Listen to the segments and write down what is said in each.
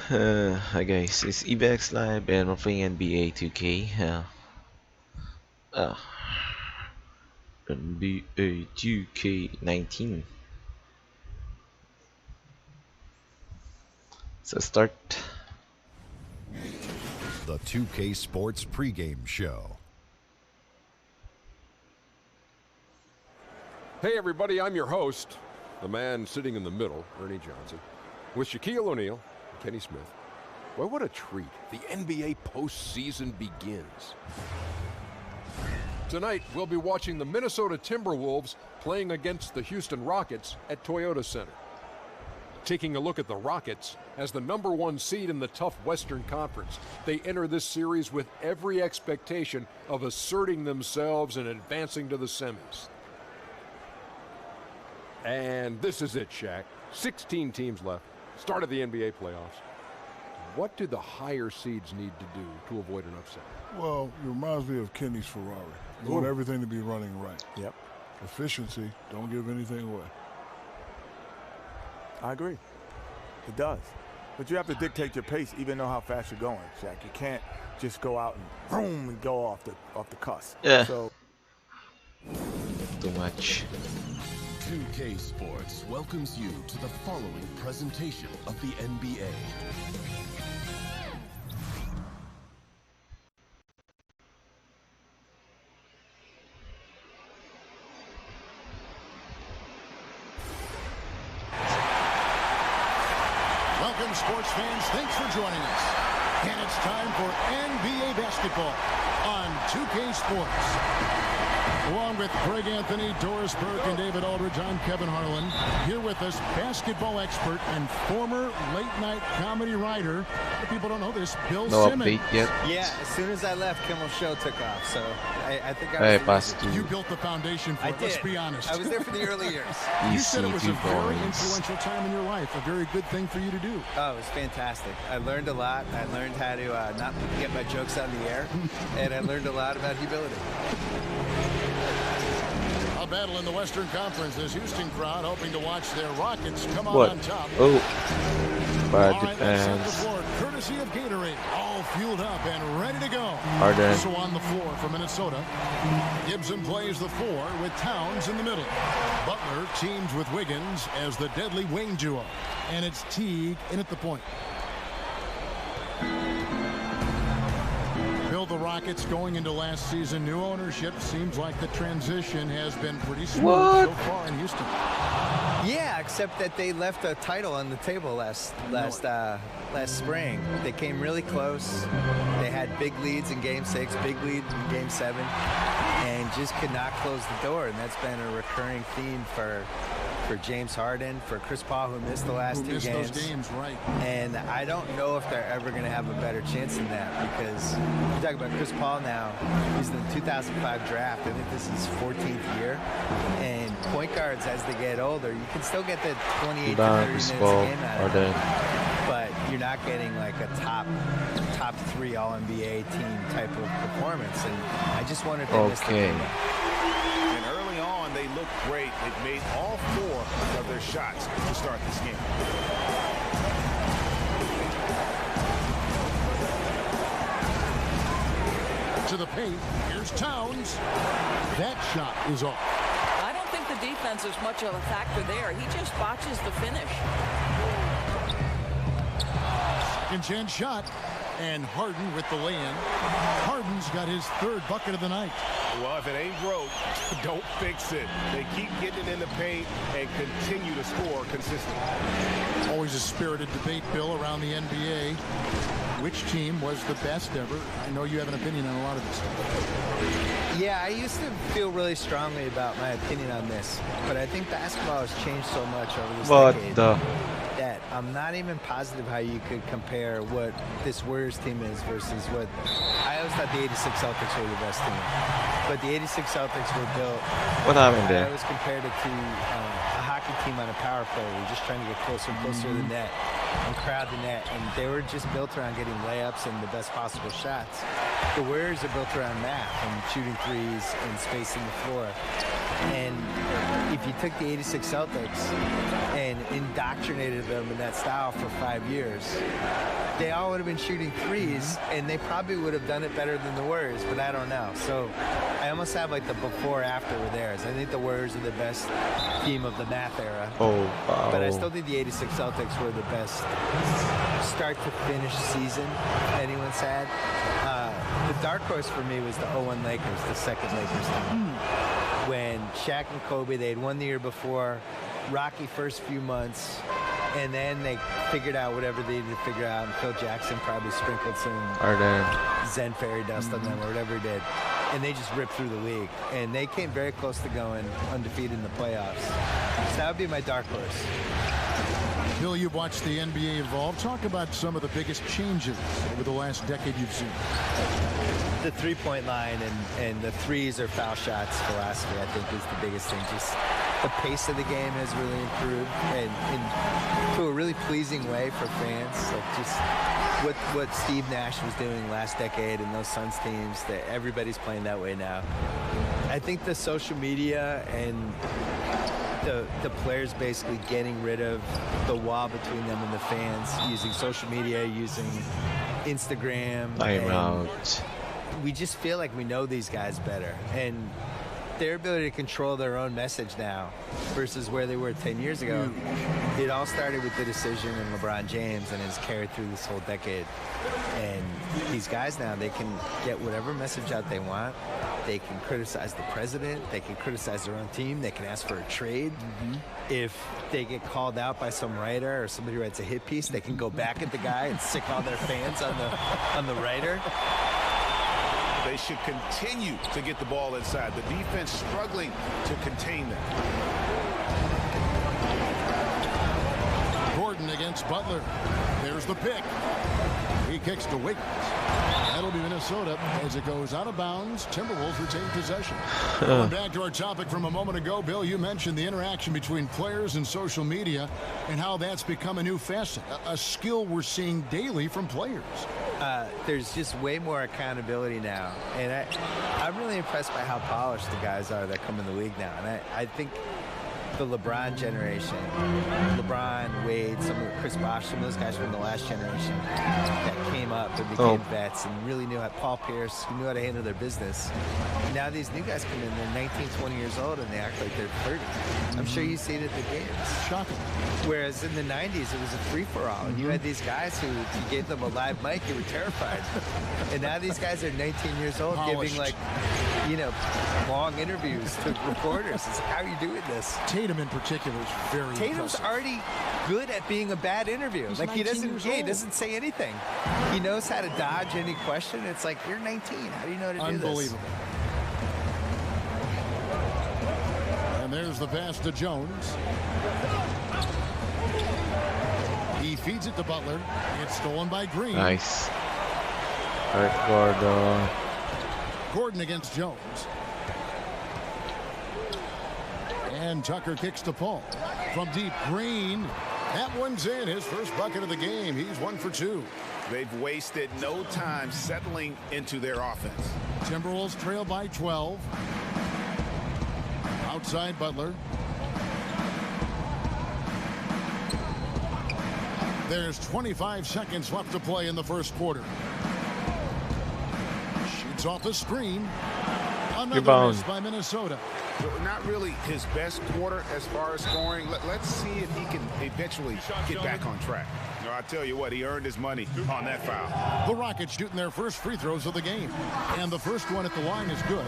Hi guys, it's ebxlive and we're playing NBA 2K. Uh, NBA 2K19. So start. The 2K Sports pregame show. Hey everybody, I'm your host, the man sitting in the middle, Ernie Johnson, with Shaquille O'Neal and Kenny Smith. Well, what a treat. The NBA postseason begins. Tonight, we'll be watching the Minnesota Timberwolves playing against the Houston Rockets at Toyota Center. Taking a look at the Rockets, as the #1 seed in the tough Western Conference, they enter this series with every expectation of asserting themselves and advancing to the semis. And this is it, Shaq. 16 teams left. Start of the NBA playoffs. What do the higher seeds need to do to avoid an upset? Well, it reminds me of Kenny's Ferrari. You want everything to be running right. Yep. Efficiency, don't give anything away. I agree. It does. But you have to dictate your pace, even know how fast you're going, Shaq. You can't just go out and boom and go off the cusp. Yeah. So Too much. 2K Sports welcomes you to the following presentation of the NBA. Welcome, sports fans. Thanks for joining us. And it's time for NBA basketball on 2K Sports. Along with Greg Anthony, Doris Burke, and David Aldridge, I'm Kevin Harlan. Here with us, basketball expert and former late-night comedy writer. If people don't know this, Bill No Simmons. update yet. Yeah, as soon as I left, Kimmel's show took off, so I think I Hey, was... pass You to built the foundation for I it, let's did. be honest. I was there for the early years. You said it was a EC2 very points. influential time in your life, a very good thing for you to do. Oh, it was fantastic. I learned a lot. I learned how to not get my jokes on the air, and I learned a lot about humility. A battle in the Western Conference. This Houston crowd hoping to watch their Rockets come out What? on top. Oh, bad All right, let's set the defense. floor, courtesy of Gatorade, all fueled up and ready to go. Harden. So on the floor for Minnesota, Gibson plays the 4 with Towns in the middle. Butler teams with Wiggins as the deadly wing duo. And it's Teague in at the point. Bill, the Rockets going into last season, new ownership. Seems like the transition has been pretty smooth so far in Houston. Yeah, except that they left a title on the table last spring. They came really close. They had big leads in Game 6, big lead in Game 7, and just could not close the door. And that's been a recurring theme for James Harden, for Chris Paul, who missed the last two games. Those games, right. And I don't know if they're ever going to have a better chance than that, because you talk about Chris Paul now, he's in the 2005 draft. I think this is his 14th year. And point guards, as they get older, you can still get the 28 to 30 minutes a game out of them. But you're not getting like a top 3 All-NBA team type of performance. And I just wonder if they missed the window. And early on, they looked great. They've made all 4 of their shots to start this game. To the paint, here's Towns. That shot is off. I don't think the defense is much of a factor there. He just botches the finish. Second chance shot. And Harden with the lay-in. Harden's got his 3rd bucket of the night. Well, if it ain't broke, don't fix it. They keep getting it in the paint and continue to score consistently. Always a spirited debate, Bill, around the NBA. Which team was the best ever? I know you have an opinion on a lot of this stuff. Yeah, I used to feel really strongly about my opinion on this, but I think basketball has changed so much over this decade that I'm not even positive how you could compare what this Warriors team is versus what I always thought the '86 Celtics were the best team. But the '86 Celtics were built. What happened I there? always compared it to a hockey team on a power play. We're just trying to get closer and closer to the net and crowd the net, and they were just built around getting layups and the best possible shots. The Warriors are built around math and shooting threes and spacing the floor. And if you took the 86 Celtics and indoctrinated them in that style for 5 years, they all would have been shooting threes, and they probably would have done it better than the Warriors, but I don't know. So I almost have like the before-after with theirs. I think the Warriors are the best team of the math era. Oh, wow. But I still think the 86 Celtics were the best start-to-finish season anyone's had. The dark horse for me was the 01 Lakers, the second Lakers team. When Shaq and Kobe, they had won the year before, rocky first few months, and then they figured out whatever they needed to figure out, and Phil Jackson probably sprinkled some Zen fairy dust on them or whatever he did, and they just ripped through the league. And they came very close to going undefeated in the playoffs. So that would be my dark horse. Bill, you've watched the NBA evolve. Talk about some of the biggest changes over the last decade you've seen. The three-point line and the threes or foul shots philosophy, I think, is the biggest thing. Just the pace of the game has really improved, and to a really pleasing way for fans. Like just what Steve Nash was doing last decade in those Suns teams, that everybody's playing that way now. I think the social media and the players basically getting rid of the wall between them and the fans, using social media, using Instagram. I'm out. We just feel like we know these guys better, and their ability to control their own message now versus where they were 10 years ago. It all started with the decision in LeBron James and has carried through this whole decade. And these guys now, they can get whatever message out they want. They can criticize the president. They can criticize their own team. They can ask for a trade. If they get called out by some writer or somebody writes a hit piece, they can go back at the guy and sick all their fans on the writer. They should continue to get the ball inside. The defense struggling to contain them. Gordon against Butler. There's the pick. He kicks to Wiggins. That'll be Minnesota as it goes out of bounds. Timberwolves retain possession. Going back to our topic from a moment ago, Bill, you mentioned the interaction between players and social media and how that's become a new facet, a skill we're seeing daily from players. There's just way more accountability now, and I'm really impressed by how polished the guys are that come in the league now. And I think the LeBron generation, LeBron, Wade, Chris Bosh, some of those guys from the last generation that came up and became vets and really knew how, Paul Pierce, who knew how to handle their business. Now these new guys come in, they're 19, 20 years old, and they act like they're 30. I'm sure you see it at the games. Shocking. Whereas in the 90s, it was a free-for-all, and you had these guys who, if you gave them a live mic, you were terrified. And now these guys are 19 years old, Polished. giving, like, you know, long interviews to reporters. It's like, how are you doing this? Tatum in particular is very Tatum's impressive. already good at being a bad interview. He's like he 19 years he old. doesn't say anything. He knows how to dodge any question. It's like, you're 19. How do you know how to do this? Unbelievable. And there's the pass to Jones. He feeds it to Butler. It's stolen by Green. Nice. Alright, Gordon. Gordon against Jones. And Tucker kicks to Paul. From deep, Green. That one's in. His first bucket of the game. He's 1 for 2. They've wasted no time settling into their offense. Timberwolves trail by 12. Outside Butler. There's 25 seconds left to play in the first quarter. Shoots off the screen. Another miss by Minnesota. Not really his best quarter as far as scoring. Let's see if he can eventually get back on track. No, I tell you what, he earned his money on that foul. The Rockets shooting their first free throws of the game. And the first one at the line is good.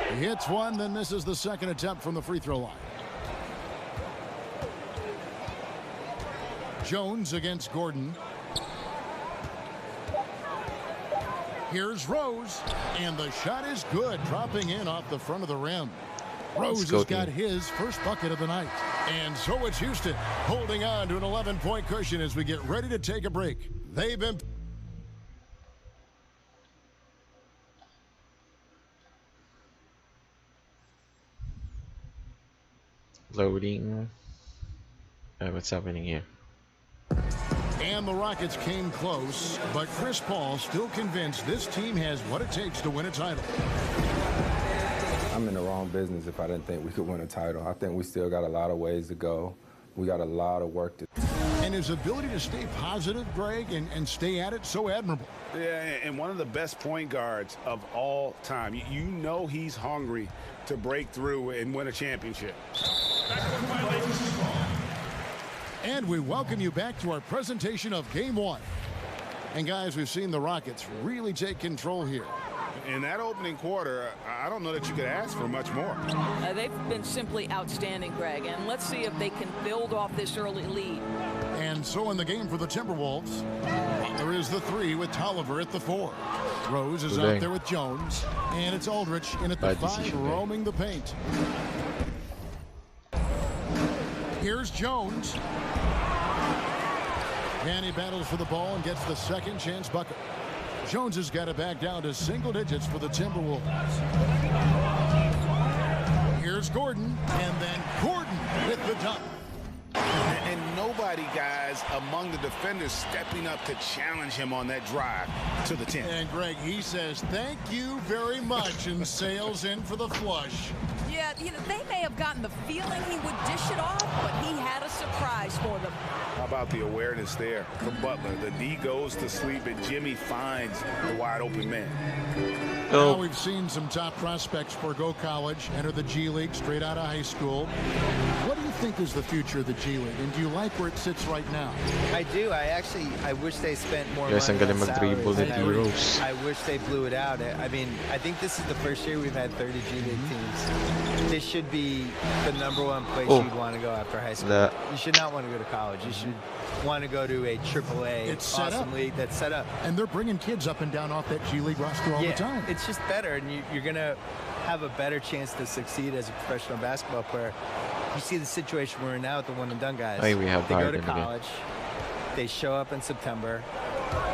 He hits one, then misses the second attempt from the free throw line. Jones against Gordon. Here's Rose, and the shot is good, dropping in off the front of the rim. Rose has got his first bucket of the night. And so it's Houston holding on to an 11-point cushion as we get ready to take a break. They've been... Loading. What's happening here? And the Rockets came close, but Chris Paul still convinced this team has what it takes to win a title. I'm in the wrong business if I didn't think we could win a title. I think we still got a lot of ways to go. We got a lot of work to do. And his ability to stay positive, Greg, and stay at it, so admirable. Yeah, and one of the best point guards of all time. You know he's hungry to break through and win a championship. And we welcome you back to our presentation of Game 1. And guys, we've seen the Rockets really take control here. In that opening quarter, I don't know that you could ask for much more. They've been simply outstanding, Greg, and let's see if they can build off this early lead. And so in the game for the Timberwolves, there is the 3 with Tolliver at the 4. Rose is out there with Jones, and it's Aldridge in at the 5, roaming the paint. Here's Jones. And he battles for the ball and gets the second chance bucket. Jones has got it back down to single digits for the Timberwolves. Here's Gordon, and then Gordon with the dunk. And nobody, guys, among the defenders stepping up to challenge him on that drive to the 10. And Greg, he says thank you very much and sails in for the flush. Yeah, they may have gotten the feeling he would dish it off, but he had a surprise for them. How about the awareness there from Butler? The D goes to sleep and Jimmy finds the wide open man. Now we've seen some top prospects forgo college, enter the G League straight out of high school. What do you think is the future of the G League, and do you like where it sits right now? I do. I wish they spent more Guys, ang money galing on mag-dribble salaries. ni Rose. I wish they blew it out. I mean, I think this is the first year we've had 30 G League teams. This should be the #1 place you'd want to go after high school. You should not want to go to college. You should want to go to a AAA awesome league that's set up. And they're bringing kids up and down off that G League roster all the time. It's just better, and you're going to have a better chance to succeed as a professional basketball player. You see the situation we're in now with the one-and-done guys. Hey, we have they go to Harden college. again. They show up in September.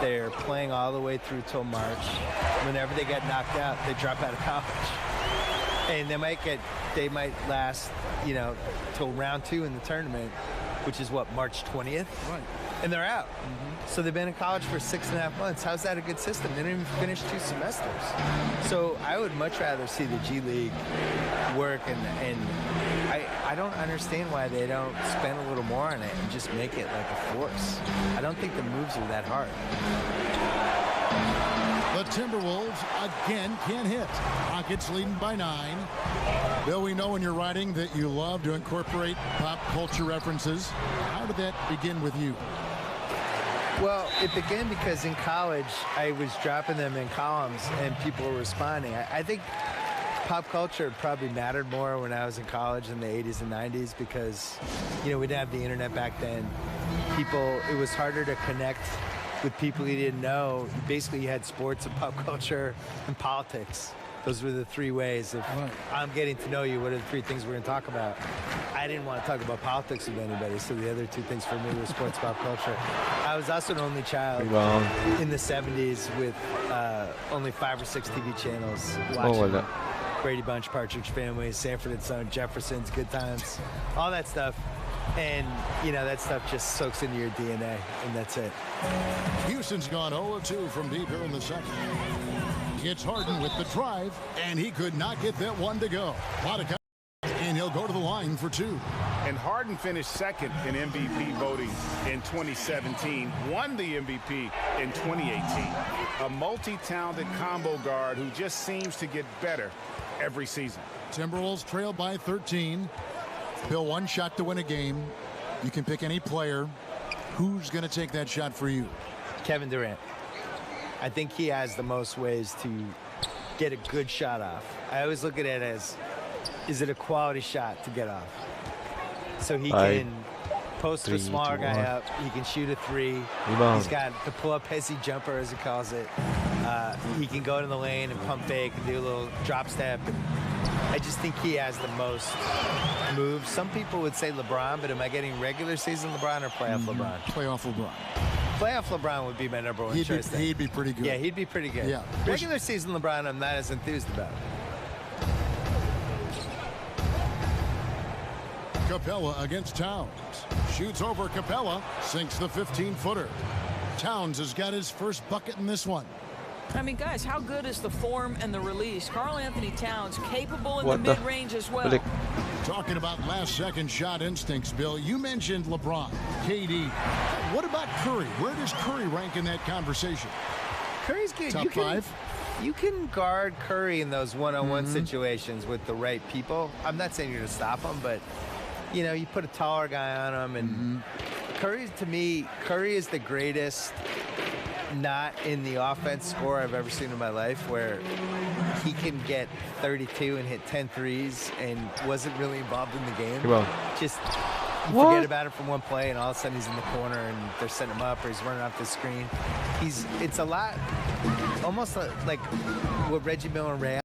They're playing all the way through till March. Whenever they get knocked out, they drop out of college. And they might last, till round 2 in the tournament, which is what, March 20th? Right. And they're out. So they've been in college for 6.5 months. How's that a good system? They didn't even finish 2 semesters. So I would much rather see the G League work, and I don't understand why they don't spend a little more on it and just make it like a force. I don't think the moves are that hard. The Timberwolves again can't hit. Rockets leading by 9. Bill, we know in your writing that you love to incorporate pop culture references. How did that begin with you? Well, it began because in college I was dropping them in columns and people were responding. I think pop culture probably mattered more when I was in college in the 80s and 90s because, we didn't have the internet back then. It was harder to connect with people you didn't know. Basically, you had sports and pop culture and politics. Those were the 3 ways of I'm getting to know you. What are the 3 things we're going to talk about? I didn't want to talk about politics with anybody, so the other 2 things for me were sports, pop culture. I was also an only child in the 70s with only 5 or 6 TV channels watching Brady Bunch, Partridge Family, Sanford and Son, Jefferson's, Good Times, all that stuff. And, that stuff just soaks into your DNA, and that's it. Houston's gone 0-2 from deep here in the second. It's Harden with the drive, and he could not get that one to go. And he'll go to the line for 2. And Harden finished second in MVP voting in 2017, won the MVP in 2018. A multi-talented combo guard who just seems to get better every season. Timberwolves trail by 13. Bill, 1 shot to win a game. You can pick any player. Who's going to take that shot for you? Kevin Durant. I think he has the most ways to get a good shot off. I always look at it as, is it a quality shot to get off? So he can post a smaller guy up. He can shoot a 3. He's got the pull-up hezzy jumper, as he calls it. He can go to the lane and pump fake and do a little drop step. And I just think he has the most moves. Some people would say LeBron, but am I getting regular season LeBron or playoff LeBron? Playoff LeBron. Playoff LeBron would be my #1 choice. He'd be pretty good. Yeah, he'd be pretty good. Yeah. Regular season LeBron, I'm not as enthused about. Capella against Towns. Shoots over Capella, sinks the 15-footer. Towns has got his first bucket in this one. I mean, guys, how good is the form and the release? Karl Anthony Towns capable in What the the- mid-range as well. Balik. Talking about last-second shot instincts, Bill, you mentioned LeBron, KD. What about Curry? Where does Curry rank in that conversation? Curry's good. Top five? You can guard Curry in those one-on-one situations with the right people. I'm not saying you're going to stop him, but, you know, you put a taller guy on him. And Curry, to me, Curry is the greatest not in the offense scorer I've ever seen in my life, where he can get 32 and hit 10 threes and wasn't really involved in the game. Come on. Just you forget about it from one play, and all of a sudden he's in the corner and they're setting him up, or he's running off the screen. It's a lot, almost like what Reggie Miller ran.